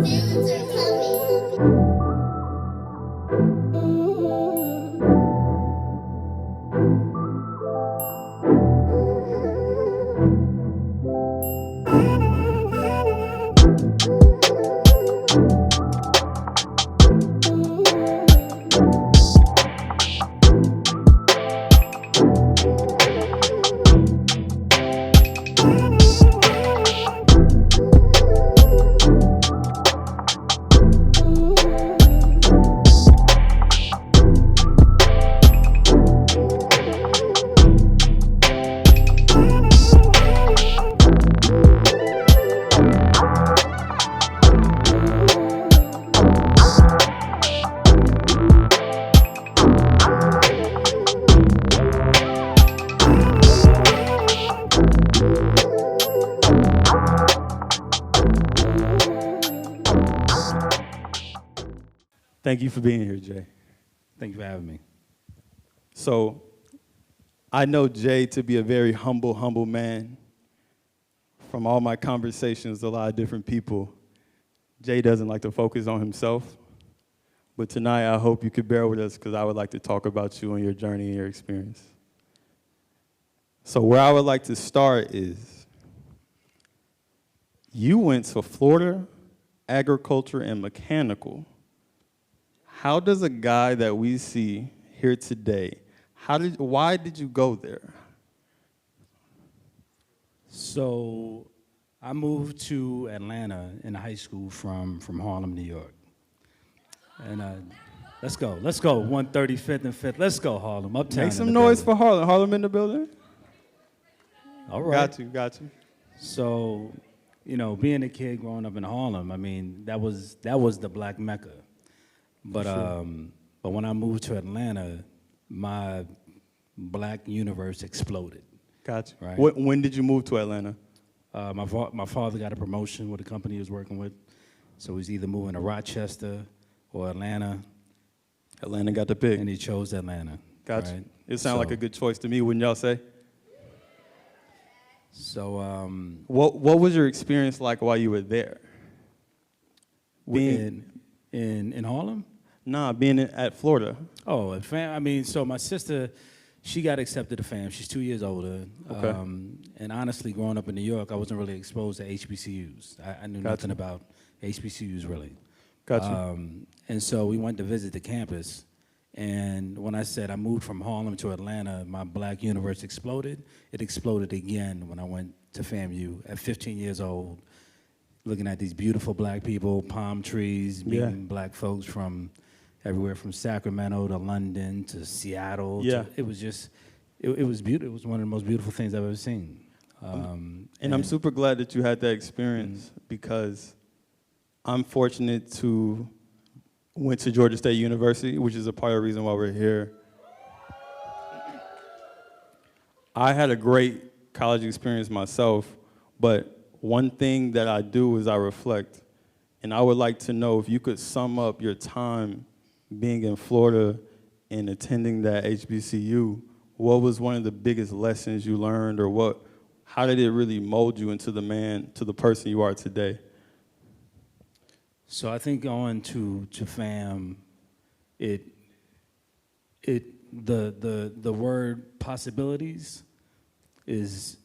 Villains are coming. Thank you for being here, Jay. Thank you for having me. So, I know Jay to be a very humble man. From all my conversations with a lot of different people, Jay doesn't like to focus on himself. But tonight, I hope you could bear with us because I would like to talk about you and your journey and your experience. So where I would like to start is, you went to Florida Agriculture and Mechanical. How does a guy that we see here today, why did you go there? So I moved to Atlanta in high school from Harlem, New York. And let's go, 135th and 5th. Let's go, Harlem, uptown. Make some noise for Harlem. Harlem in the building? All right. Got you. So, you know, being a kid growing up in Harlem, I mean, that was the Black Mecca. But Sure. but when I moved to Atlanta, my Black universe exploded. Got you. Right. When did you move to Atlanta? My father got a promotion with the company he was working with, so he's either moving to Rochester or Atlanta, Atlanta got the pick. and he chose Atlanta. Got right? you. It sounds like a good choice to me, wouldn't y'all say? So What was your experience like while you were there? in Harlem? Nah, being at Florida. Oh, I mean, so my sister, she got accepted to FAM. She's 2 years older. Okay. And honestly, growing up in New York, I wasn't really exposed to HBCUs. I knew nothing about HBCUs, really. Got you. And so we went to visit the campus. And when I said I moved from Harlem to Atlanta, my Black universe exploded. It exploded again when I went to FAMU at 15 years old, looking at these beautiful Black people, palm trees, meeting Black folks from everywhere from Sacramento to London to Seattle. Yeah. It was just, it was beautiful. It was one of the most beautiful things I've ever seen. And I'm super glad that you had that experience because I'm fortunate to went to Georgia State University, which is a part of the reason why we're here. I had a great college experience myself, but one thing that I do is I reflect. And I would like to know if you could sum up your time being in Florida and attending that HBCU, what was one of the biggest lessons you learned, or how did it really mold you into the person you are today? So I think going to FAM, the word possibilities is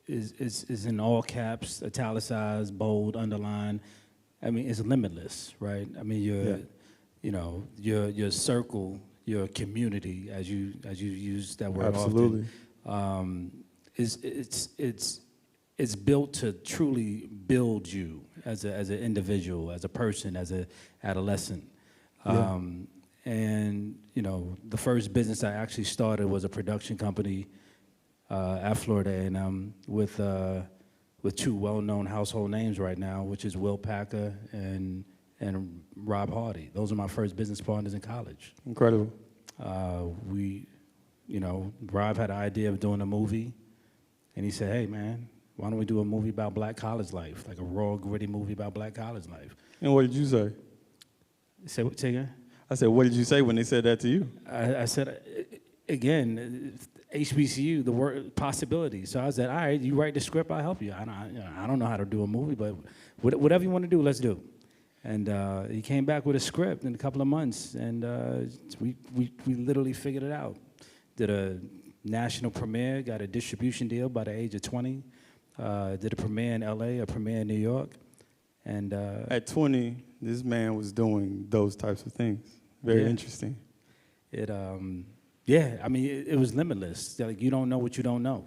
in all caps, italicized, bold, underlined. I mean, it's limitless, right? I mean, your circle, your community, as you use that word Absolutely. often, it's built to truly build you as an individual, as a person, as an adolescent. And you know, the first business I actually started was a production company at Florida A&M with two well-known household names right now, which is Will Packer and Rob Hardy. Those are my first business partners in college. Incredible. Rob had an idea of doing a movie, and he said, "Hey, man, why don't we do a movie about Black college life, like a raw, gritty movie about Black college life?" And what did you say? Say again? I said, what did you say when they said that to you? I said, again, HBCU, the word possibility. So I said, all right, you write the script, I'll help you. I don't know how to do a movie, but whatever you want to do, let's do. And he came back with a script in a couple of months, and we literally figured it out. Did a national premiere, got a distribution deal by the age of 20. Did a premiere in LA, a premiere in New York. And At 20, this man was doing those types of things. Very interesting. It, yeah, I mean, it was limitless. Like, you don't know what you don't know.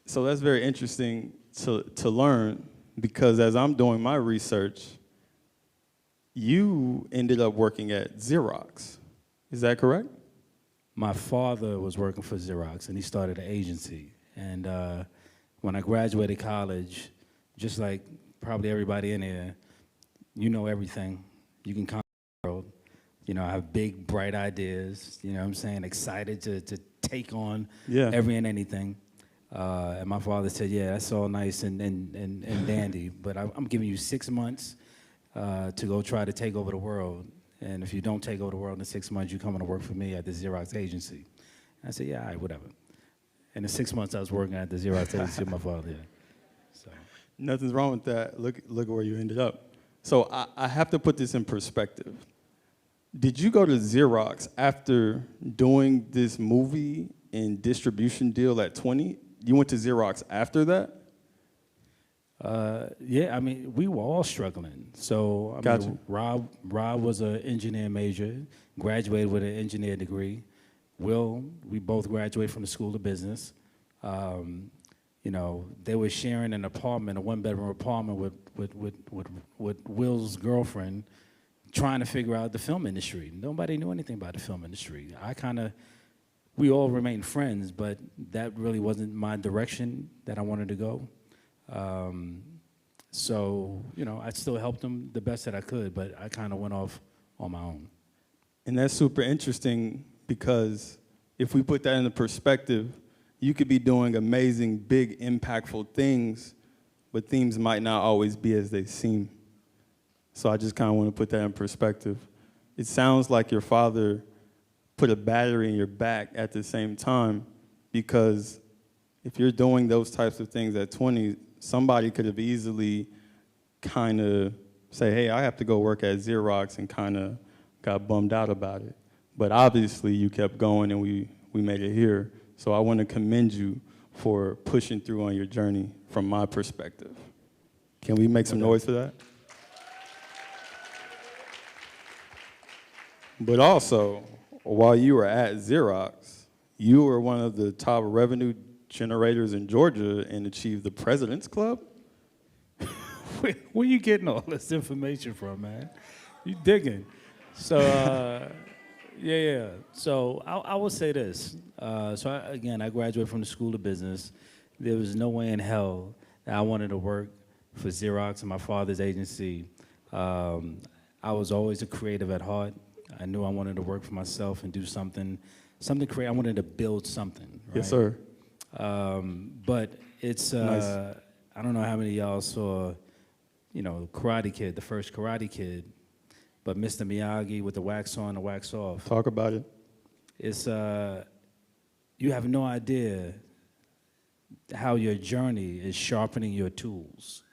So that's very interesting to learn, because as I'm doing my research, you ended up working at Xerox. Is that correct? My father was working for Xerox, and he started an agency. And when I graduated college, just like probably everybody in here, you know everything. You can conquer the world. You know, I have big, bright ideas, you know what I'm saying, excited to take on every and anything. And my father said, yeah, that's all nice and dandy, but I'm giving you 6 months to go try to take over the world. And if you don't take over the world in 6 months, you're coming to work for me at the Xerox agency. And I said, yeah, all right, whatever. And in 6 months, I was working at the Xerox agency with my father. Yeah. So. Nothing's wrong with that. Look at where you ended up. So I have to put this in perspective. Did you go to Xerox after doing this movie and distribution deal at 20? You went to Xerox after that? Yeah, I mean, we were all struggling. So, I mean, Rob was an engineer major, graduated with an engineer degree. Will, we both graduated from the School of Business. You know, they were sharing an apartment, a one-bedroom apartment with Will's girlfriend, trying to figure out the film industry. Nobody knew anything about the film industry. We all remained friends, but that really wasn't my direction that I wanted to go. So, you know, I still helped them the best that I could, but I kind of went off on my own. And that's super interesting, because if we put that into perspective, you could be doing amazing, big, impactful things, but things might not always be as they seem. So I just kind of want to put that in perspective. It sounds like your father put a battery in your back at the same time, because if you're doing those types of things at 20, somebody could have easily kind of say, hey, I have to go work at Xerox, and kind of got bummed out about it. But obviously you kept going, and we made it here. So I want to commend you for pushing through on your journey from my perspective. Can we make some noise for that? But also, while you were at Xerox, you were one of the top revenue generators in Georgia and achieved the President's Club? Where you getting all this information from, man? You digging. So, yeah. So I will say this. Again, I graduated from the School of Business. There was no way in hell that I wanted to work for Xerox and my father's agency. I was always a creative at heart. I knew I wanted to work for myself and do something creative. I wanted to build something. Right? Yes, sir. But it's, nice. I don't know how many of y'all saw, you know, Karate Kid, the first Karate Kid, but Mr. Miyagi with the wax on, the wax off. Talk about it. It's, you have no idea how your journey is sharpening your tools.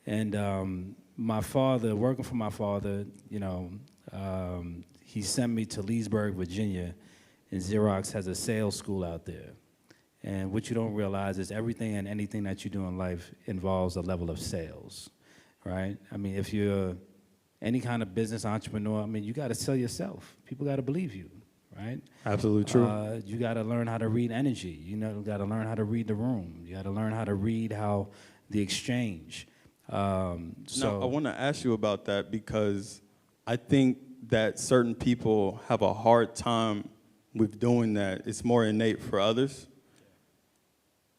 And my father, working for my father, you know, he sent me to Leesburg, Virginia, and Xerox has a sales school out there. And what you don't realize is everything and anything that you do in life involves a level of sales, right? I mean, if you're any kind of business entrepreneur, I mean, you got to sell yourself. People got to believe you, right? Absolutely true. You got to learn how to read energy. You got to learn how to read the room. You got to learn how to read how the exchange. Now, I want to ask you about that, because I think that certain people have a hard time with doing that. It's more innate for others.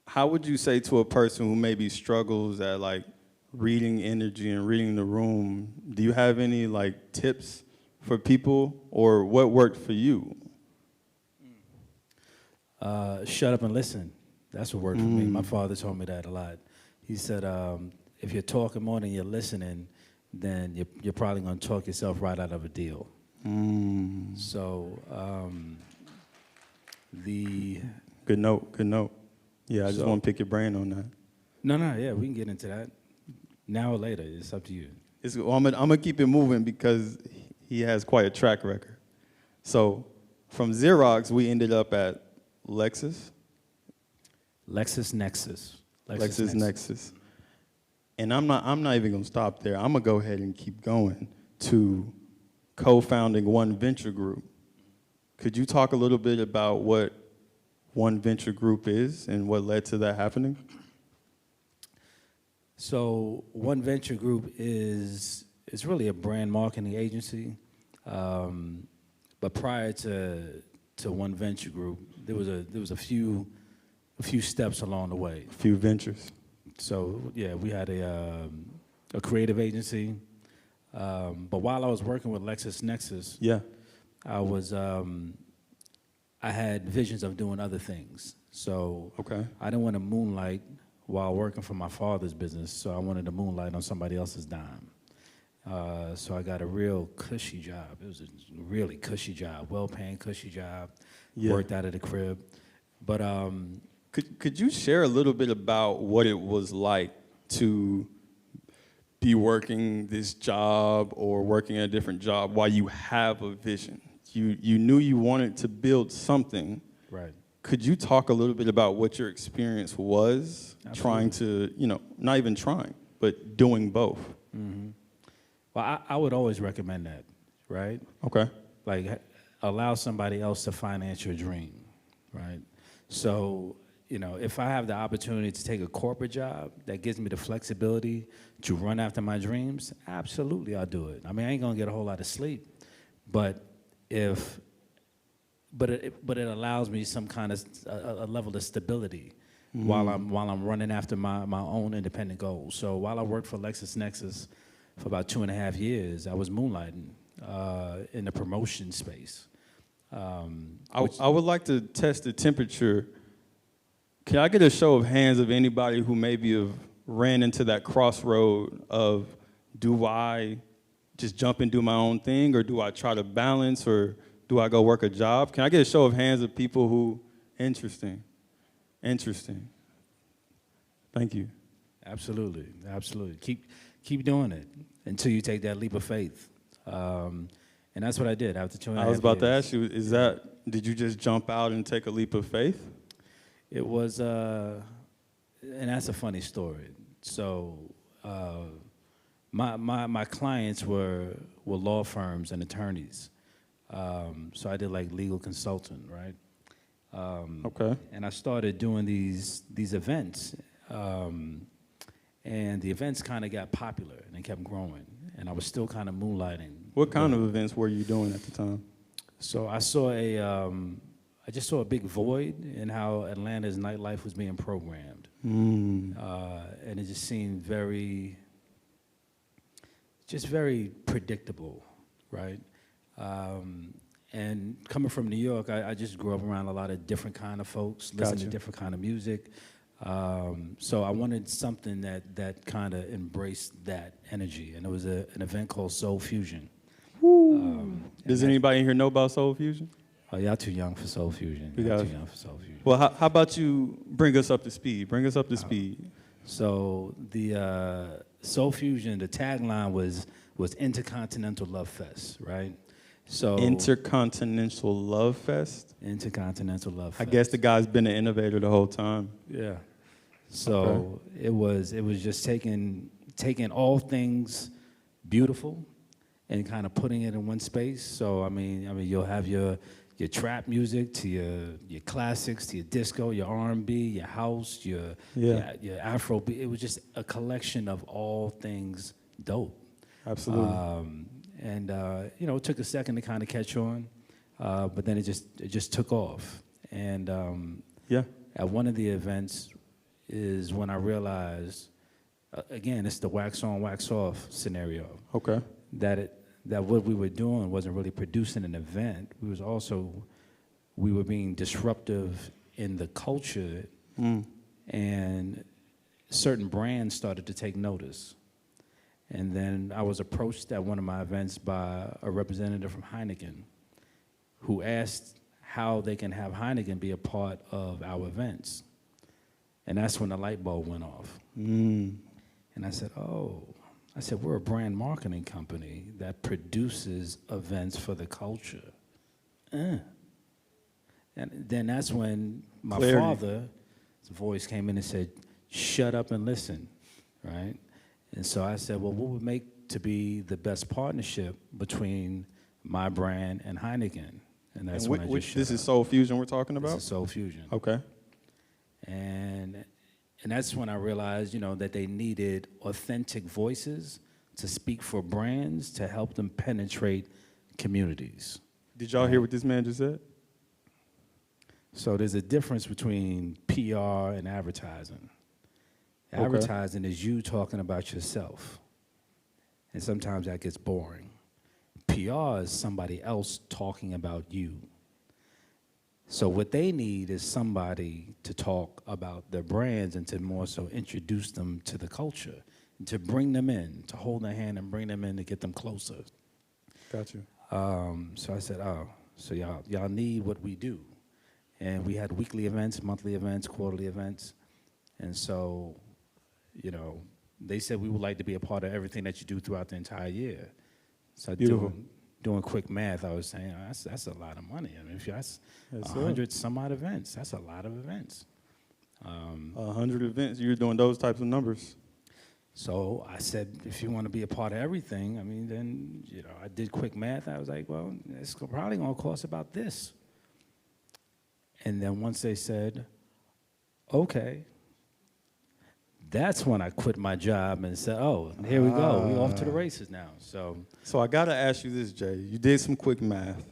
How would you say to a person who maybe struggles at like reading energy and reading the room, do you have any like tips for people, or what worked for you? Shut up and listen. That's what worked for me. My father told me that a lot. He said, if you're talking more than you're listening, then you're probably going to talk yourself right out of a deal. So Good note. Yeah, I just want to pick your brain on that. No, yeah, we can get into that. Now or later, it's up to you. I'm gonna keep it moving because he has quite a track record. So from Xerox, we ended up at LexisNexis. LexisNexis. And I'm not even gonna stop there. I'm gonna go ahead and keep going to co-founding One Venture Group. Could you talk a little bit about what One Venture Group is and what led to that happening? So One Venture Group is really a brand marketing agency. But prior to One Venture Group, there was a few steps along the way. A few ventures. So yeah, we had a creative agency. But while I was working with LexisNexis, Yeah. I had visions of doing other things. So Okay. I didn't want to moonlight while working for my father's business, so I wanted to moonlight on somebody else's dime. So I got a real cushy job. It was a really cushy job, well-paying cushy job. Yeah. Worked out of the crib. But Could you share a little bit about what it was like to be working this job or working a different job while you have a vision? You knew you wanted to build something. right. Could you talk a little bit about what your experience was trying to, not even trying, but doing both? Mm-hmm. Well, I would always recommend that, right? Okay. Like, allow somebody else to finance your dream, right? So, if I have the opportunity to take a corporate job that gives me the flexibility to run after my dreams, absolutely I'll do it. I mean, I ain't gonna get a whole lot of sleep, but it allows me some kind of a level of stability while I'm running after my own independent goals. So while I worked for LexisNexis for about 2.5 years, I was moonlighting in the promotion space. I would like to test the temperature. Can I get a show of hands of anybody who maybe have ran into that crossroad of, do I just jump and do my own thing, or do I try to balance, or do I go work a job? Can I get a show of hands of people who, interesting. Thank you. Absolutely. Keep doing it until you take that leap of faith. And that's what I did after 2.5 years. I was about to ask you, did you just jump out and take a leap of faith? It was, and that's a funny story. So my clients were law firms and attorneys. So I did like legal consulting, right? Okay. And I started doing these events. And the events kind of got popular and they kept growing. And I was still kind of moonlighting. What kind of events were you doing at the time? So I just saw a big void in how Atlanta's nightlife was being programmed. And it just seemed very predictable, right? And coming from New York, I just grew up around a lot of different kind of folks, listening to different kind of music. So I wanted something that kind of embraced that energy, and it was an event called Soul Fusion. Does anybody in here know about Soul Fusion? Oh, y'all too young for Soul Fusion. Y'all too young for Soul Fusion. Well, how about you bring us up to speed? So the Soul Fusion, the tagline was Intercontinental Love Fest, right? So Intercontinental Love Fest? Intercontinental Love Fest. I guess the guy's been an innovator the whole time. Yeah. So it was just taking all things beautiful and kind of putting it in one space. So I mean you'll have your trap music to your classics, to your disco, your R&B, your house, your Afro beat. It was just a collection of all things dope. Absolutely. It took a second to kind of catch on, but then it just took off. And at one of the events is when I realized, again, it's the wax on, wax off scenario. Okay. That what we were doing wasn't really producing an event. We were being disruptive in the culture, and certain brands started to take notice. And then I was approached at one of my events by a representative from Heineken who asked how they can have Heineken be a part of our events. And that's when the light bulb went off. And I said, oh, I said, we're a brand marketing company that produces events for the culture. And then that's when my Clarity. father's voice came in and said, shut up and listen, right? And so I said, well, what would make to be the best partnership between my brand and Heineken? And that's when I just shut this up. is Soul Fusion we're talking about? This is Soul Fusion. Okay. And that's when I realized, that they needed authentic voices to speak for brands to help them penetrate communities. Did y'all hear what this man just said? So there's a difference between PR and advertising. Okay. Advertising is you talking about yourself. And sometimes that gets boring. PR is somebody else talking about you. So what they need is somebody to talk about their brands and to more so introduce them to the culture, and to bring them in, to hold their hand and bring them in to get them closer. Got you. So I said, so y'all need what we do. And we had weekly events, monthly events, quarterly events. And so, they said we would like to be a part of everything that you do throughout the entire year. So Beautiful. doing quick math, I was saying, that's a lot of money. I mean, if that's Yes, sir. 100 some odd events, that's a lot of events. 100 events, you're doing those types of numbers. So I said, if you want to be a part of everything, I mean, then, I did quick math. I was like, well, it's probably going to cost about this. And then once they said, okay, that's when I quit my job and said, oh, here we go. We're off to the races now. So I got to ask you this, Jay. You did some quick math,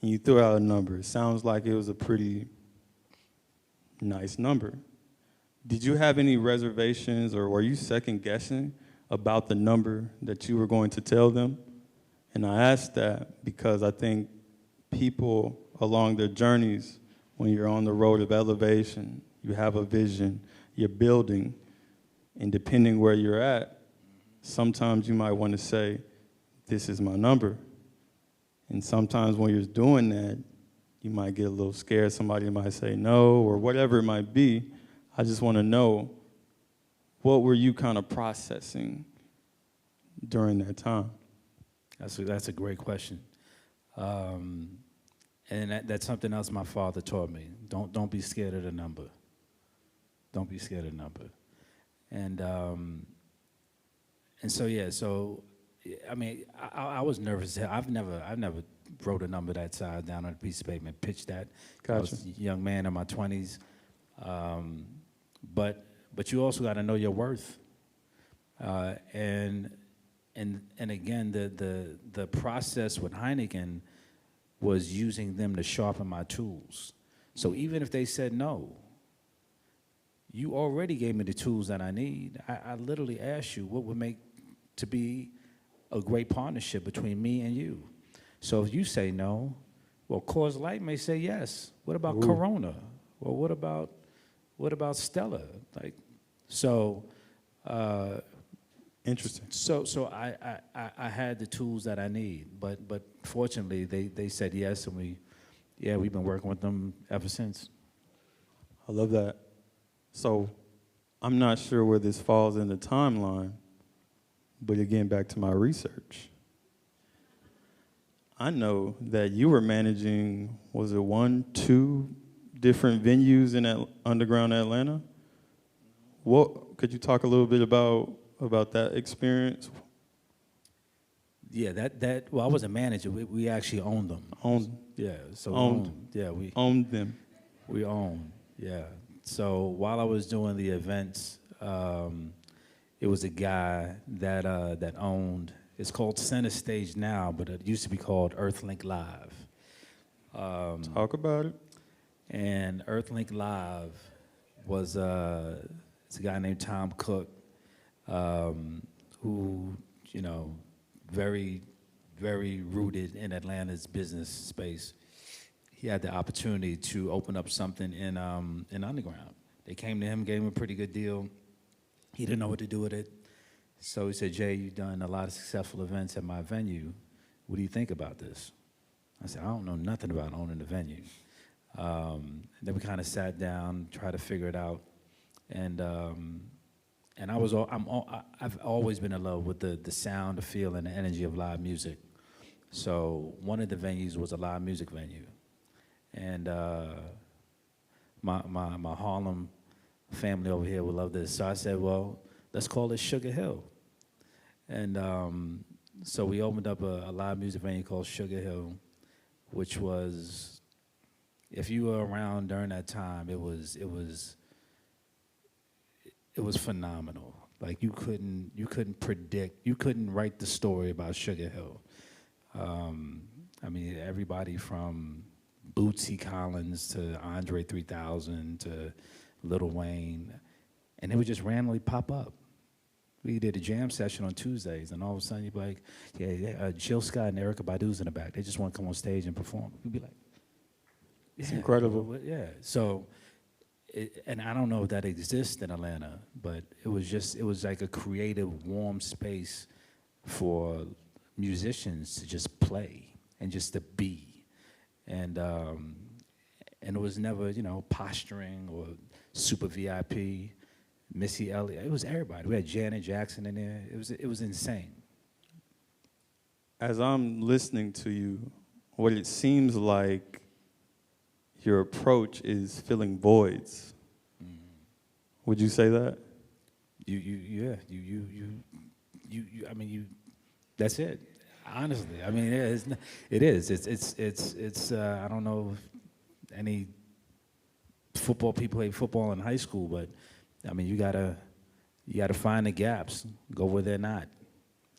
and you threw out a number. It sounds like it was a pretty nice number. Did you have any reservations, or were you second-guessing about the number that you were going to tell them? And I asked that because I think people along their journeys, when you're on the road of elevation, you have a vision, you're building, and depending where you're at, sometimes you might want to say, this is my number. And sometimes when you're doing that, you might get a little scared. Somebody might say no, or whatever it might be. I just want to know, what were you kind of processing during that time? That's a great question. And that's something else my father taught me. Don't be scared of the number. Don't be scared of the number. And so I mean, I was nervous. I've never wrote a number that size down on a piece of paper and pitched that. Gotcha. I was a young man in my 20s. But you also got to know your worth. And again, the process with Heineken was using them to sharpen my tools. So even if they said no, you already gave me the tools that I need. I literally asked you what would make to be a great partnership between me and you. So if you say no, well, Coors Light may say yes. What about Corona? Well, what about Stella? Interesting. So I had the tools that I need, but fortunately they said yes, and we've been working with them ever since. I love that. So I'm not sure where this falls in the timeline, but again, back to my research. I know that you were managing, was it 1, 2 different venues in underground Atlanta? Could you talk a little bit about that experience? Yeah, well, I was a manager. We actually owned them. Owned. Yeah, so Owned. we Owned them. We owned, yeah. So while I was doing the events, it was a guy that owned. It's called Center Stage now, but it used to be called Earthlink Live. Talk about it. And Earthlink Live was it's a guy named Tom Cook, who very, very rooted in Atlanta's business space. He had the opportunity to open up something in underground. They came to him, gave him a pretty good deal. He didn't know what to do with it. So he said, Jay, you've done a lot of successful events at my venue. What do you think about this? I said, I don't know nothing about owning the venue. Then we kind of sat down, tried to figure it out. And and I've always been in love with the sound, the feel, and the energy of live music. So one of the venues was a live music venue, and my Harlem family over here would love this. So I said, well, let's call it Sugar Hill. And so we opened up a live music venue called Sugar Hill, which was, if you were around during that time, it was phenomenal. Like you couldn't predict, you couldn't write the story about Sugar Hill. I mean, everybody from Bootsy Collins to Andre 3000 to Lil Wayne, and they would just randomly pop up. We did a jam session on Tuesdays, and all of a sudden you'd be like, yeah, Jill Scott and Erykah Badu's in the back. They just want to come on stage and perform. We'd be like, yeah, it's incredible. Yeah. So, and I don't know if that exists in Atlanta, but it was like a creative, warm space for musicians to just play and just to be. And it was never, posturing or super VIP. Missy Elliott, it was everybody. We had Janet Jackson in there. It was insane. As I'm listening to you, what it seems like your approach is filling voids. Mm-hmm. Would you say that? Yeah. I mean, that's it. Honestly, I mean, it is. It's. I don't know if any football people play football in high school, but I mean, you gotta find the gaps, go where they're not,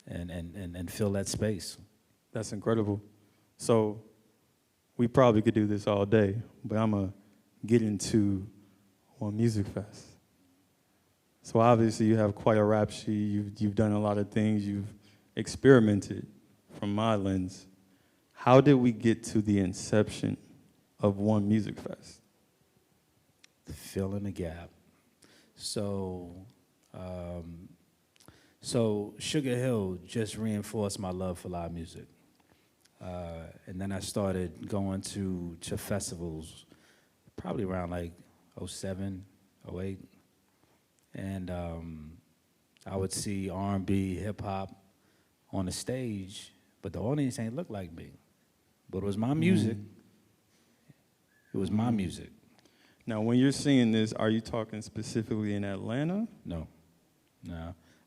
and fill that space. That's incredible. So we probably could do this all day, but I'm gonna get into ONE Musicfest. So obviously you have quite a rap sheet. You've done a lot of things. You've experimented from my lens. How did we get to the inception of ONE Musicfest? Fill in the gap. So Sugar Hill just reinforced my love for live music. And then I started going to festivals probably around like 07, 08. And I would see R&B, hip hop on the stage, but the audience ain't look like me. But it was my music. It was my music. Now, when you're seeing this, are you talking specifically in Atlanta? No.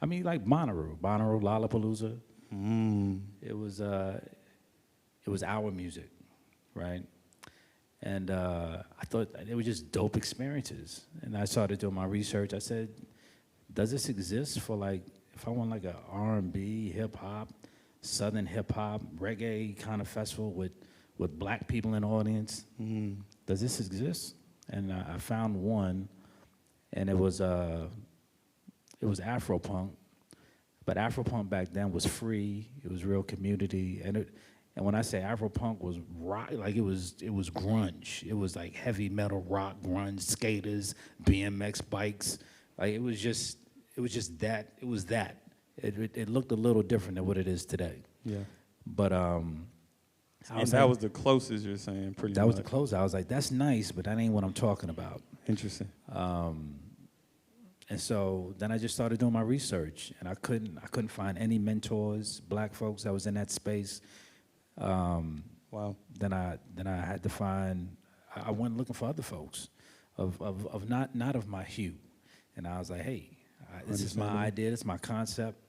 I mean, like Bonnaroo, Lollapalooza. It was our music, right? And I thought they were just dope experiences. And I started doing my research. I said, does this exist for like, if I want like a R&B, hip hop, Southern hip hop, reggae kind of festival with black people in the audience? Does this exist? And I found one, and it was Afropunk, but Afropunk back then was free. It was real community, and when I say Afropunk was rock, like it was grunge. It was like heavy metal rock, grunge, skaters, BMX bikes. Like it was just that. It was that. It looked a little different than what it is today. Yeah. But that was the closest you're saying, pretty much. That was the closest. I was like, that's nice, but that ain't what I'm talking about. Interesting. And so then I just started doing my research, and I couldn't find any mentors, black folks that was in that space. Wow. Then I had to find. I went looking for other folks, of not of my hue, and I was like, hey, this is my idea, this is my concept,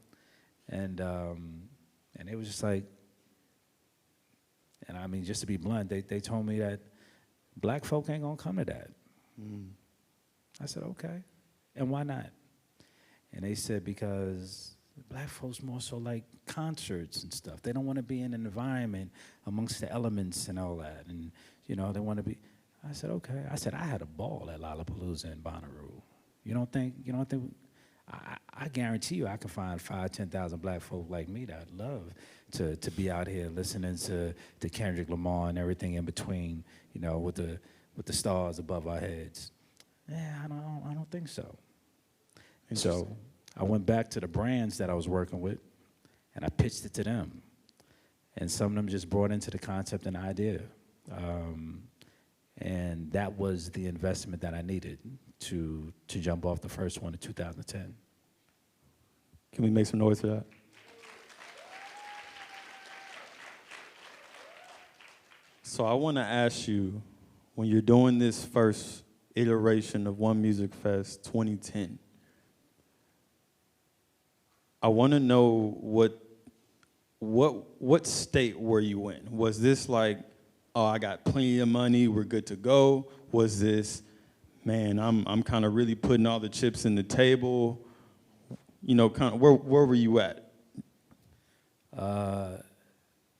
and it was just like. And I mean, just to be blunt, they told me that black folk ain't gonna come to that. I said, okay, and why not? And they said, because black folks more so like concerts and stuff. They don't want to be in an environment amongst the elements and all that. And, they want to be. I said, okay. I said, I had a ball at Lollapalooza and Bonnaroo. You don't think, I guarantee you I can find 5,000, 10,000 black folk like me that I'd love to be out here listening to Kendrick Lamar and everything in between, with the stars above our heads. Yeah, I don't think so. So I went back to the brands that I was working with, and I pitched it to them. And some of them just brought into the concept and idea. And that was the investment that I needed to jump off the first one in 2010. Can we make some noise for that? So I want to ask you, when you're doing this first iteration of One Musicfest 2010, I want to know what state were you in? Was this like, oh, I got plenty of money, we're good to go? Was this, man, I'm kind of really putting all the chips in the table? You know, kind of where were you at?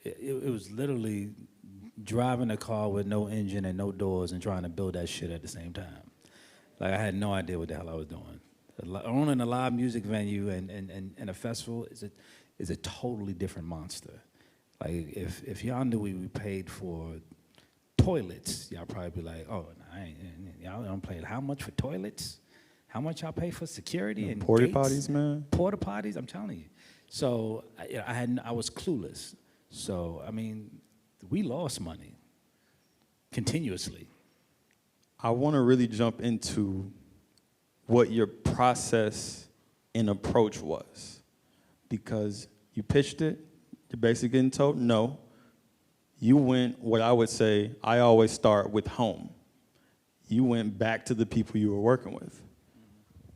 It was literally driving a car with no engine and no doors and trying to build that shit at the same time. Like, I had no idea what the hell I was doing. Owning a live music venue and a festival is a totally different monster. Like, if y'all knew we paid for toilets, y'all probably be like, oh, y'all don't pay how much for toilets? How much y'all pay for security and Porta gates? potties, man. Porta potties, I'm telling you. So I was clueless. So, I mean, we lost money continuously. I want to really jump into what your process and approach was, because you pitched it, you're basically getting told no. You went, what I would say, I always start with home. You went back to the people you were working with.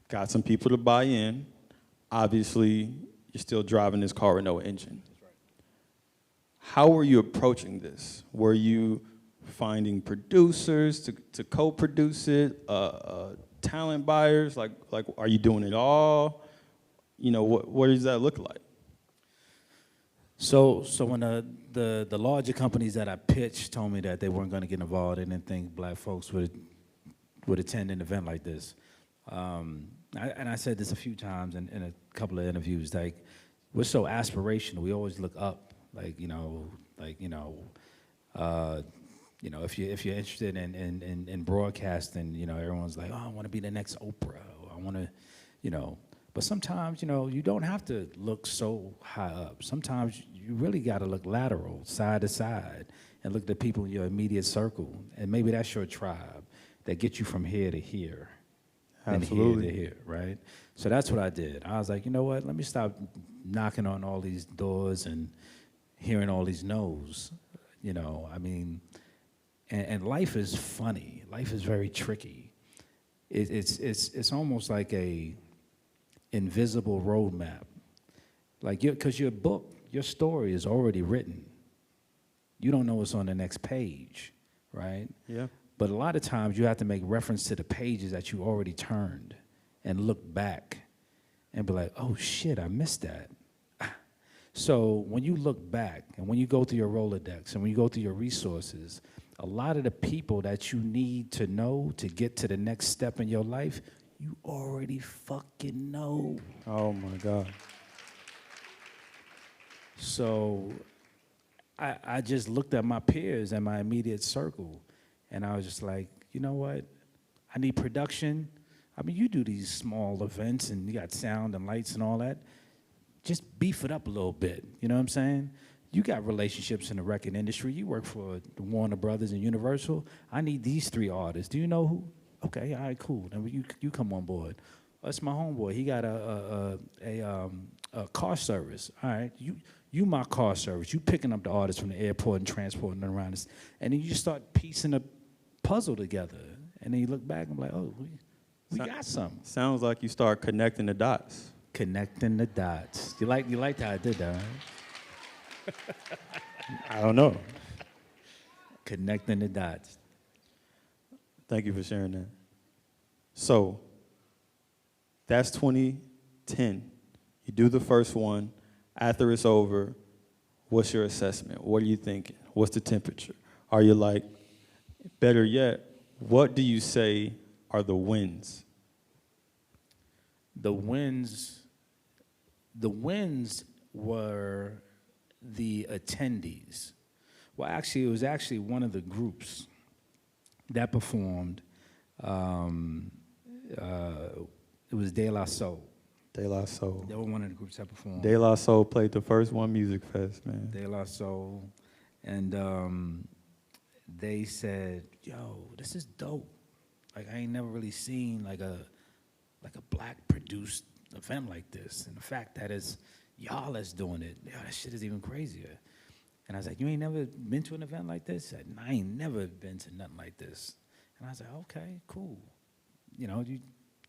Got some people to buy in. Obviously, you're still driving this car with no engine. That's right. How were you approaching this? Were you finding producers to co-produce it, talent buyers? Like, are you doing it all? You know, what does that look like? So when the larger companies that I pitched told me that they weren't going to get involved, they didn't think black folks would attend an event like this. I said this a few times in a couple of interviews. Like, we're so aspirational. We always look up. If you're interested in broadcasting, you know, everyone's like, oh, I want to be the next Oprah. Or I want to, you know. But sometimes, you know, you don't have to look so high up. Sometimes you really got to look lateral, side to side, and look at the people in your immediate circle. And maybe that's your tribe that gets you from here to here. Absolutely. And here to here, right? So that's what I did. I was like, you know what? Let me stop knocking on all these doors and hearing all these no's. You know, I mean, and life is funny. Life is very tricky. It's almost like a invisible roadmap. Like, because your book, your story is already written. You don't know what's on the next page, right? Yeah. But a lot of times you have to make reference to the pages that you already turned and look back and be like, oh shit, I missed that. So when you look back and when you go through your Rolodex and when you go through your resources, a lot of the people that you need to know to get to the next step in your life, you already fucking know. Oh my God. So I just looked at my peers and my immediate circle, and I was just like, you know what? I need production. I mean, you do these small events and you got sound and lights and all that. Just beef it up a little bit. You know what I'm saying? You got relationships in the record industry. You work for Warner Brothers and Universal. I need these 3 artists. Do you know who? Okay, all right, cool. Then you come on board. That's my homeboy. He got a car service. All right, you my car service. You picking up the artists from the airport and transporting them around us, and then you just start piecing a puzzle together. And then you look back and be like, oh, we got something. Sounds like you start connecting the dots. Connecting the dots. You liked how I did that, right? I don't know. Connecting the dots. Thank you for sharing that. So, that's 2010. You do the first one. After it's over, what's your assessment? What are you thinking? What's the temperature? Are you like, better yet, what do you say are the wins? The wins were the attendees. Well, actually, it was actually one of the groups that performed. It was De La Soul. De La Soul. They were one of the groups that performed. De La Soul played the first One Musicfest, man. De La Soul. And they said, yo, this is dope. Like, I ain't never really seen like a black produced event like this. And the fact that it's y'all that's doing it, yeah, that shit is even crazier. And I was like, you ain't never been to an event like this? He said, "No, I ain't never been to nothing like this." And I was like, okay, cool. You know, you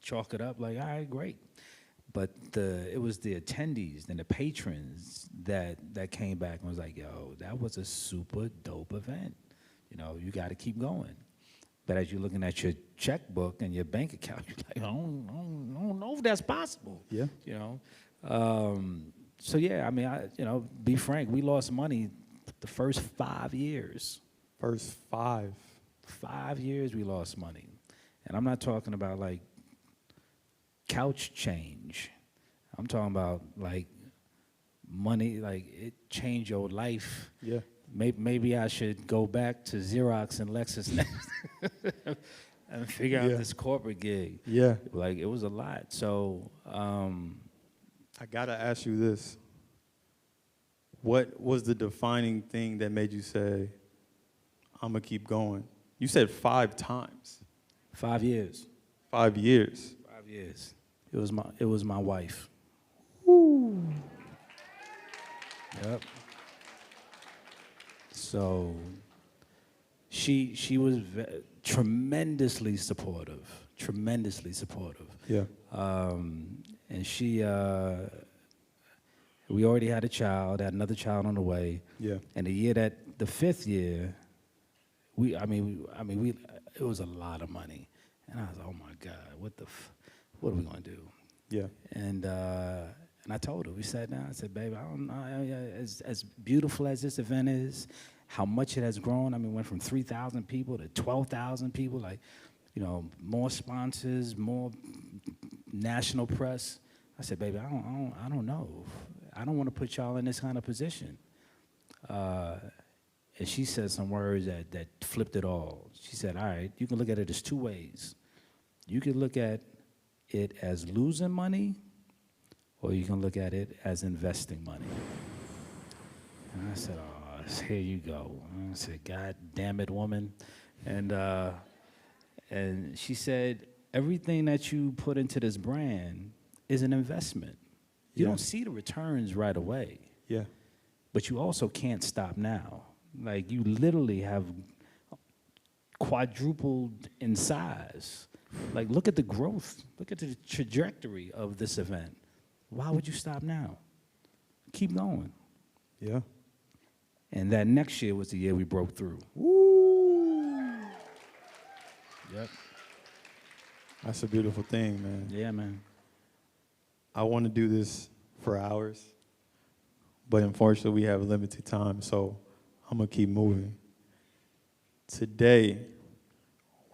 chalk it up like, all right, great. But it was the attendees and the patrons that came back and was like, yo, that was a super dope event. You know, you got to keep going. But as you're looking at your checkbook and your bank account, you're like, I don't know if that's possible. Yeah. You know? So yeah, I mean, be frank, we lost money the first 5 years. First 5. 5 years we lost money. And I'm not talking about like couch change. I'm talking about like money, like it changed your life. Yeah. Maybe I should go back to Xerox and LexisNexis and figure out this corporate gig. Yeah. Like it was a lot. So I gotta ask you this. What was the defining thing that made you say, I'm gonna keep going? You said 5 times. 5 years. 5 years. 5 years. It was my wife. Woo. Yep. So she was tremendously supportive. Yeah. And she we already had a child, had another child on the way. Yeah. And the 5th year, it was a lot of money. And I was like, oh my God, what are we gonna do? Yeah. And I told her, we sat down, I said, baby, I don't know, as beautiful as this event is, how much it has grown. I mean, it went from 3,000 people to 12,000 people, like, you know, more sponsors, more national press. I said, baby, I don't know. I don't want to put y'all in this kind of position. And she said some words that flipped it all. She said, all right, you can look at it as 2 ways. You can look at it as losing money, or you can look at it as investing money. And I said, oh, here you go. And I said, God damn it, woman. And she said, everything that you put into this brand is an investment. You don't see the returns right away. Yeah. But you also can't stop now. Like, you literally have quadrupled in size. Like, look at the growth. Look at the trajectory of this event. Why would you stop now? Keep going. Yeah. And that next year was the year we broke through. Woo. Yep. That's a beautiful thing, man. Yeah, man. I want to do this for hours, but unfortunately we have limited time, so I'm going to keep moving. Today,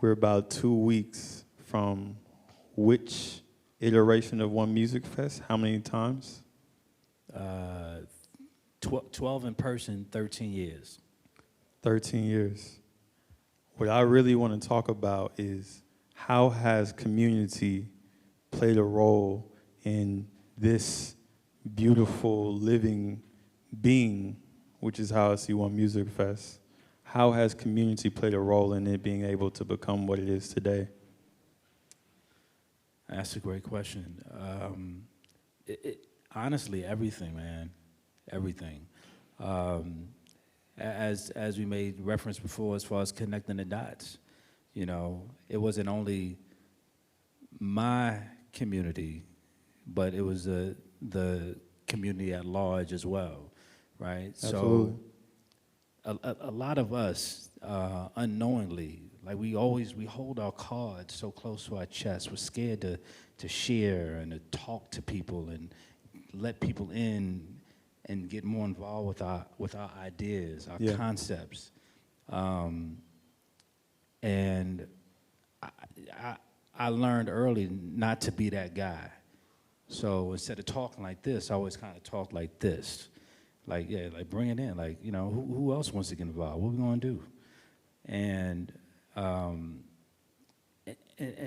we're about 2 weeks from which iteration of ONE Musicfest? How many times? 12 in person, 13 years. 13 years. What I really want to talk about is how has community played a role in this beautiful living being, which is how I see ONE Musicfest. How has community played a role in it being able to become what it is today? That's a great question. Honestly, everything, man, everything. As we made reference before, as far as connecting the dots, you know, it wasn't only my community, but it was the community at large as well, right? Absolutely. So a lot of us, unknowingly, like we hold our cards so close to our chest. We're scared to share and to talk to people and let people in and get more involved with our ideas, our concepts. And I learned early not to be that guy. So instead of talking like this, I always kind of talk like this. Like, yeah, like bring it in. Like, you know, who else wants to get involved? What are we going to do? And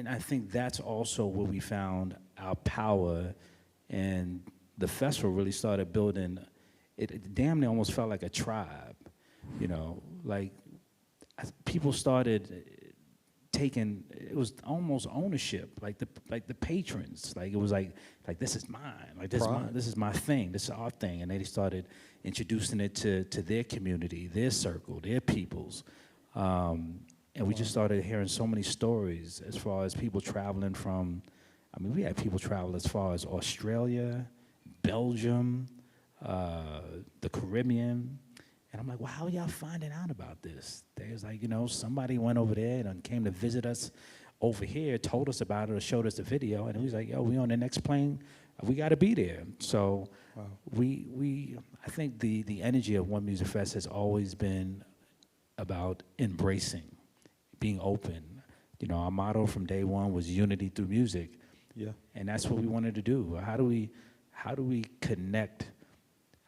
I think that's also where we found our power, and the festival really started building. It damn near almost felt like a tribe, you know, like people started taken, it was almost ownership, like the patrons, like it was like this is mine, like this is my thing, this is our thing, and they started introducing it to their community, their circle, their peoples, and we just started hearing so many stories as far as people traveling from. I mean, we had people travel as far as Australia, Belgium, the Caribbean. And I'm like, well, how are y'all finding out about this? They was like, somebody went over there and came to visit us over here, told us about it or showed us the video. And he was like, yo, we on the next plane. We got to be there. So wow. I think the energy of One Music Fest has always been about embracing, being open. Our motto from day one was unity through music. Yeah. And that's what we wanted to do. How do we connect?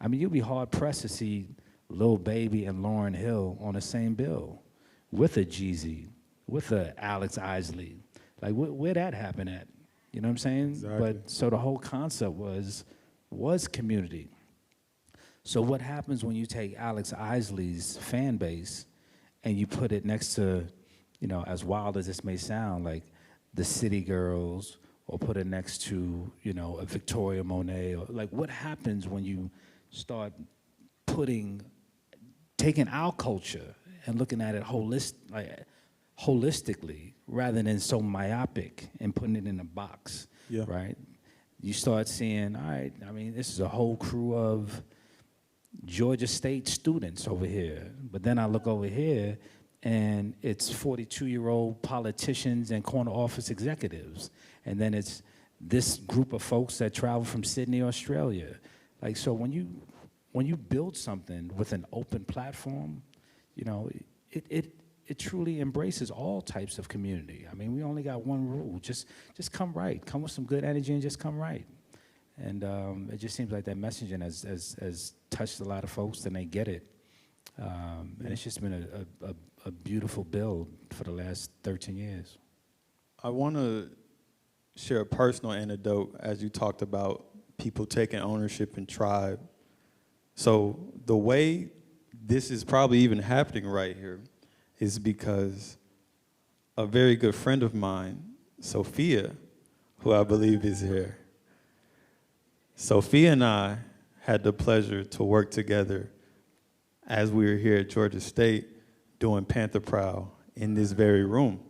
I mean, you'd be hard pressed to see Lil Baby and Lauryn Hill on the same bill with a Jeezy, with a Alex Isley. Like, where that happen at? You know what I'm saying? Exactly. But so the whole concept was community. So what happens when you take Alex Isley's fan base and you put it next to, as wild as this may sound, like the City Girls, or put it next to, a Victoria Monet, or like what happens when you start taking our culture and looking at it holistically rather than so myopic and putting it in a box, right? You start seeing, all right, I mean, this is a whole crew of Georgia State students over here, but then I look over here and it's 42-year-old politicians and corner office executives. And then it's this group of folks that travel from Sydney, Australia. Like, so when you build something with an open platform, it truly embraces all types of community. I mean, we only got one rule: just come right, come with some good energy, and just come right. And it just seems like that messaging has touched a lot of folks, and they get it. And it's just been a beautiful build for the last 13 years. I want to share a personal anecdote as you talked about people taking ownership and tribe. So the way this is probably even happening right here is because a very good friend of mine, Sophia, who I believe is here, Sophia and I had the pleasure to work together as we were here at Georgia State doing Panther Prowl in this very room.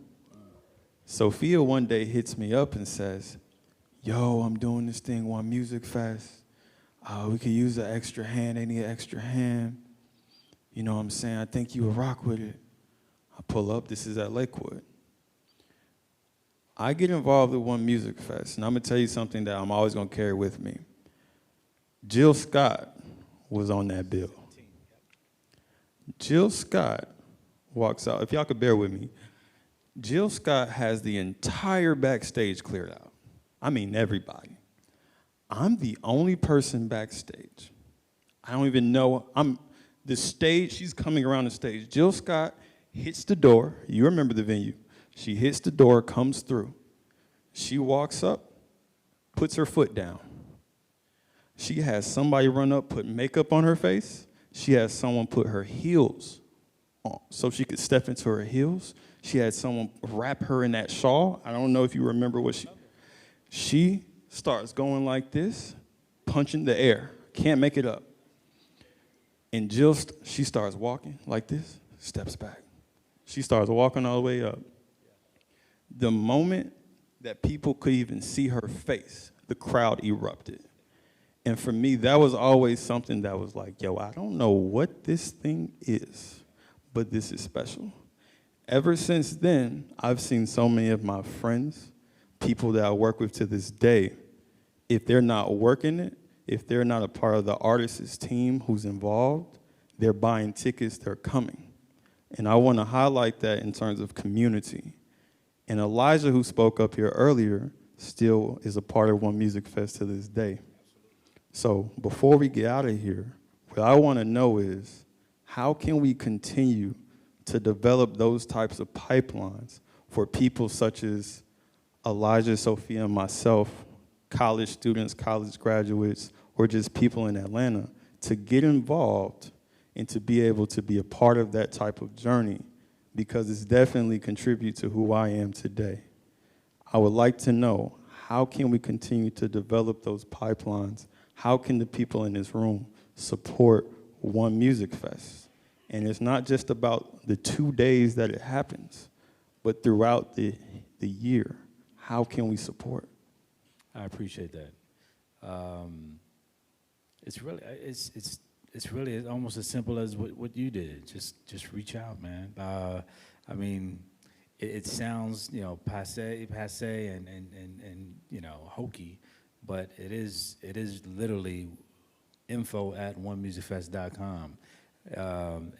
Sophia one day hits me up and says, yo, I'm doing this thing, One Musicfest. We could use an extra hand. They need an extra hand. You know what I'm saying? I think you would rock with it. I pull up. This is at Lakewood. I get involved with One Musicfest, and I'm going to tell you something that I'm always going to carry with me. Jill Scott was on that bill. Jill Scott walks out. If y'all could bear with me, Jill Scott has the entire backstage cleared out. I mean, everybody. I'm the only person backstage. I don't even know. The stage, she's coming around the stage. Jill Scott hits the door. You remember the venue. She hits the door, comes through. She walks up, puts her foot down. She has somebody run up, put makeup on her face. She has someone put her heels on so she could step into her heels. She had someone wrap her in that shawl. I don't know if you remember what she starts going like this, punching the air. Can't make it up. And Jill, she starts walking like this, steps back. She starts walking all the way up. The moment that people could even see her face, the crowd erupted. And for me, that was always something that was like, yo, I don't know what this thing is, but this is special. Ever since then, I've seen so many of my friends, people that I work with to this day, if they're not working it, if they're not a part of the artist's team who's involved, they're buying tickets, they're coming. And I want to highlight that in terms of community. And Elijah, who spoke up here earlier, still is a part of One Musicfest to this day. So before we get out of here, what I want to know is, how can we continue to develop those types of pipelines for people such as Elijah, Sophia, and myself, college students, college graduates, or just people in Atlanta, to get involved and to be able to be a part of that type of journey because it's definitely contribute to who I am today. I would like to know, how can we continue to develop those pipelines? How can the people in this room support ONE Musicfest? And it's not just about the 2 days that it happens, but throughout the year. How can we support? I appreciate that. It's really it's really almost as simple as what you did. Just reach out, man. I mean, it sounds, you know, passe and you know, hokey, but it is literally info@onemusicfest.com.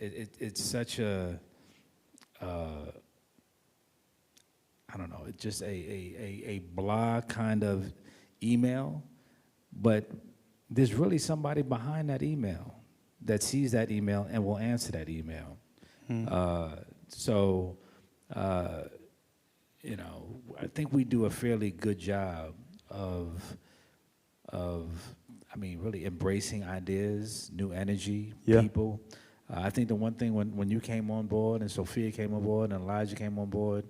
It's such a I don't know, it's just a blah kind of email, but there's really somebody behind that email that sees that email and will answer that email. So, you know, I think we do a fairly good job of I mean, really embracing ideas, new energy, Yeah. people. I think the one thing when you came on board and Sophia came on board and Elijah came on board,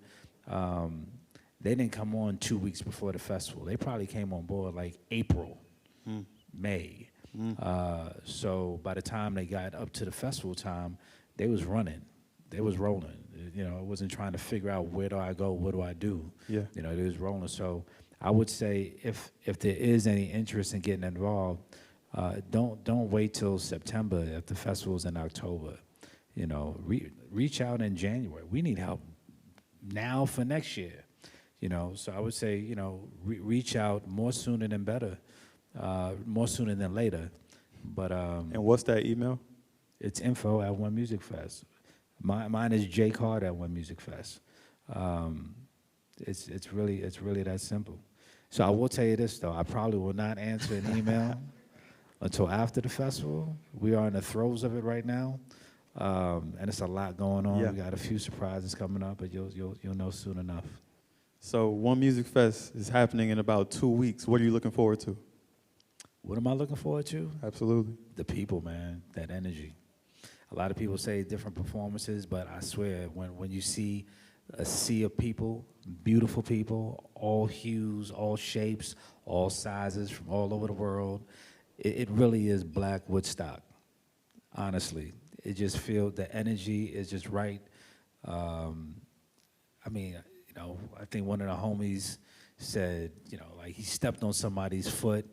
they didn't come on 2 weeks before the festival. They probably came on board like April, May. So by the time they got up to the festival time, they was running. They was rolling. You know, it wasn't trying to figure out where do I go, what do I do. Yeah. You know, they was rolling. So I would say if there is any interest in getting involved, don't wait till September if the festival's in October. You know, reach out in January. We need help now for next year. You know, so I would say, you know, reach out more sooner than better, more sooner than later. But And what's that email? it's info@OneMusicFest. Mine is jcard@OneMusicFest. It's really that simple. So I will tell you this though, I probably will not answer an email until after the festival. We are in the throes of it right now, and it's a lot going on. Yeah. We got a few surprises coming up, but you'll know soon enough. So ONE Musicfest is happening in about 2 weeks. What are you looking forward to? What am I looking forward to? Absolutely. The people, man, that energy. A lot of people say different performances, but I swear, when you see a sea of people, beautiful people, all hues, all shapes, all sizes from all over the world, it really is Black Woodstock, honestly. It just feels, the energy is just right. I mean, you know, I think one of the homies said, you know, like he stepped on somebody's foot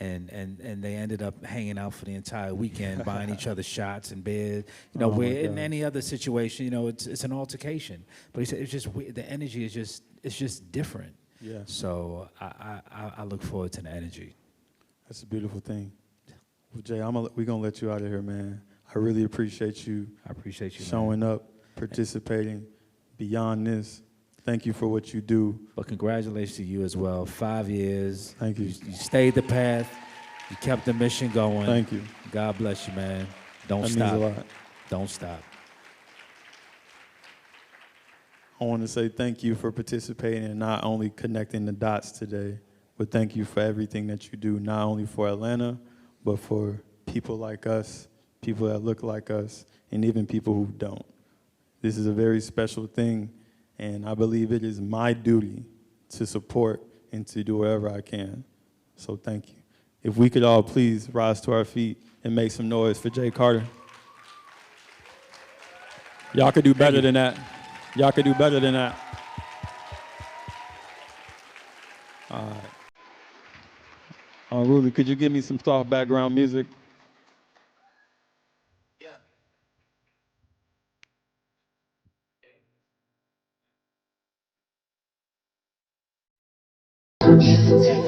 and they ended up hanging out for the entire weekend, buying each other shots and beers. You know, Oh my where in God. any other situation, you know, it's an altercation. But he said it's just the energy is just different. Yeah. So I look forward to the energy. That's a beautiful thing. Well, Jay, we're going to let you out of here, man. I really appreciate you I appreciate you, man. showing up, participating. Beyond this, thank you for what you do. But congratulations to you as well. 5 years. Thank you. You stayed the path. You kept the mission going. Thank you. God bless you, man. Don't That stop. means a lot. Don't stop. I want to say thank you for participating and not only connecting the dots today, but thank you for everything that you do, not only for Atlanta, but for people like us, people that look like us, and even people who don't. This is a very special thing, and I believe it is my duty to support and to do whatever I can. So thank you. If we could all please rise to our feet and make some noise for Jay Carter. Y'all could do better than that. Y'all could do better than that. All right. Rudy, could you give me some soft background music? Music